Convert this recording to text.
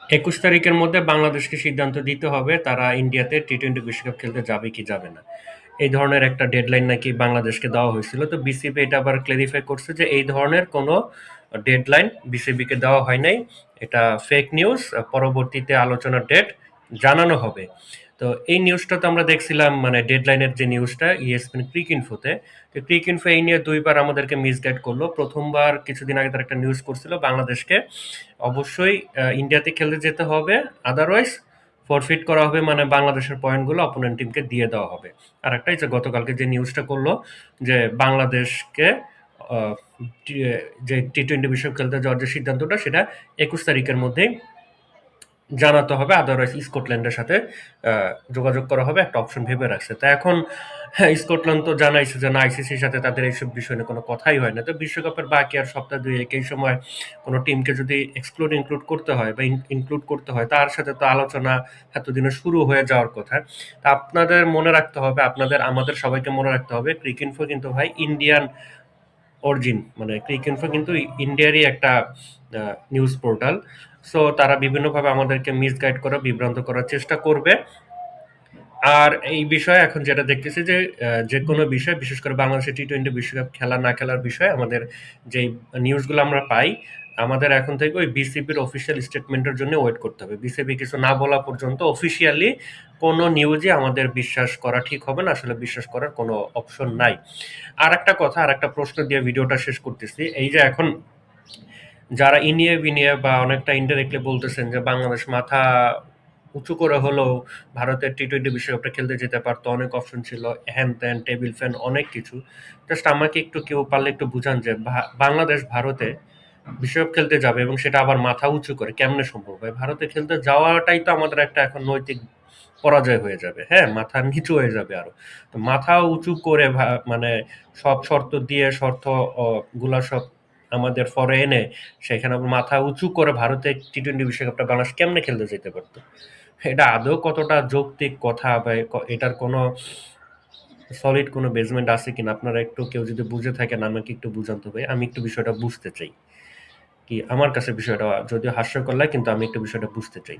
২১ তারিখের মধ্যে বাংলাদেশকে সিদ্ধান্ত দিতে হবে তারা ইন্ডিয়াতে টি-20 বিশ্বকাপ খেলতে যাবে কি যাবে না। এই ধরনের একটা ডেডলাইন নাকি বাংলাদেশকে দেওয়া হয়েছিল। তো বিসিবি এটা আবার ক্লারিফাই করছে যে এই ধরনের কোনো ডেডলাইন বিসিবিকে দেওয়া হয় নাই। এটা ফেক নিউজ। পরবর্তীতে আলোচনার ডেট জানানো হবে। তো এই নিউজটা তো আমরা দেখছিলাম মানে ডেডলাইনের যে নিউজটা ইএসপিএন ক্রিক ইনফোতে। তো ক্রিক ইনফো এই নিয়ে ২ বার আমাদেরকে মিসগাইড করলো। ১ম বার কিছুদিন আগে তারা একটা নিউজ করছিল বাংলাদেশকে অবশ্যই ইন্ডিয়াতে খেলতে যেতে হবে, আদারওয়াইজ ফরফিট করা হবে মানে বাংলাদেশের পয়েন্টগুলো অপোনেন্ট টিমকে দিয়ে দেওয়া হবে। আর একটাই যে গতকালকে যে নিউজটা করলো যে বাংলাদেশকে আহ, যে টি-20 বিশ্বকাপ খেলতে যাওয়ার যে সিদ্ধান্তটা সেটা ২১ তারিখের মধ্যেই জানাতে হবে, আদারওয়াইজ স্কটল্যান্ডের সাথে যোগাযোগ করা হবে, একটা অপশন ভেবে রাখছে। তা এখন হ্যাঁ, স্কটল্যান্ড তো জানাইছে যে না আইসিসির সাথে তাদের এইসব বিষয় নিয়ে কোনো কথাই হয় না। তো বিশ্বকাপের বাকি আর সপ্তাহ দুয়েক এই সময় কোনো টিমকে যদি ইনক্লুড করতে হয় বা ইনক্লুড করতে হয় তার সাথে তো আলোচনা এতদিনে শুরু হয়ে যাওয়ার কথা। তা আপনাদের মনে রাখতে হবে, আপনাদের আমাদের সবাইকে মনে রাখতে হবে ক্রিকইনফো কিন্তু ভাই ইন্ডিয়ান অরিজিন, মানে ক্রিকইনফো কিন্তু ইন্ডিয়ারই একটা নিউজ পোর্টাল। সো তারা বিভিন্নভাবে আমাদেরকে মিসগাইড করা বিভ্রান্ত করার চেষ্টা করবে। আর এই বিষয়ে এখন যেটা দেখতেছি যে যে কোনো বিষয় বিশেষ করে বাংলাদেশের টি-20 বিশ্বকাপ খেলা না খেলার বিষয়ে আমাদের যে নিউজগুলো আমরা পাই আমাদের এখন থেকে ওই বিসিবির অফিসিয়াল স্টেটমেন্টের জন্য ওয়েট করতে হবে। বিসিবি কিছু না বলা পর্যন্ত অফিসিয়ালি কোনো নিউজে আমাদের বিশ্বাস করা ঠিক হবে না, আসলে বিশ্বাস করার কোনো অপশন নাই। আর একটা কথা, আর একটা প্রশ্ন দিয়ে ভিডিওটা শেষ করতেছি। এই যে এখন যারা ইনিয়ে বিনিয়ে বা অনেকটা ইনডাইরেক্টলি বলতেছেন যে বাংলাদেশ মাথা উঁচু করে হলেও ভারতের টি-20 বিশ্বকাপটা খেলতে যেতে পারতো, অনেক অপশন ছিল, হ্যান ত্যান টেবিল ফ্যান অনেক কিছু। জাস্ট আমাকে একটু কেউ পারলে একটু বুঝান যে বাংলাদেশ ভারতে বিশ্বকাপ খেলতে যাবে এবং সেটা আবার মাথা উঁচু করে কেমনে সম্ভব হয়? ভারতে খেলতে যাওয়াটাই তো আমাদের একটা এখন নৈতিক পরাজয় হয়ে যাবে। হ্যাঁ, মাথা নিচু হয়ে যাবে আরো। তো মাথা উঁচু করে মানে সব শর্ত দিয়ে শর্ত গুলা সব আমাদের ফরে এনে সেখানে আবার মাথা উঁচু করে ভারতে টি-20 বিশ্বকাপটা বাংলাদেশ কেমনে খেলতে যেতে পারতো? এটা আদৌ কতটা যৌক্তিক কথা বা এটার কোনো সলিড কোনো বেসমেন্ট আছে কিনা আপনারা একটু কেউ যদি বুঝে থাকেন আমাকে একটু বুঝান তো ভাই। আমি একটু বিষয়টা বুঝতে চাই। কি আমার কাছে বিষয়টা যদিও হাস্যকর লাগে কিন্তু আমি একটু বিষয়টা বুঝতে চাই।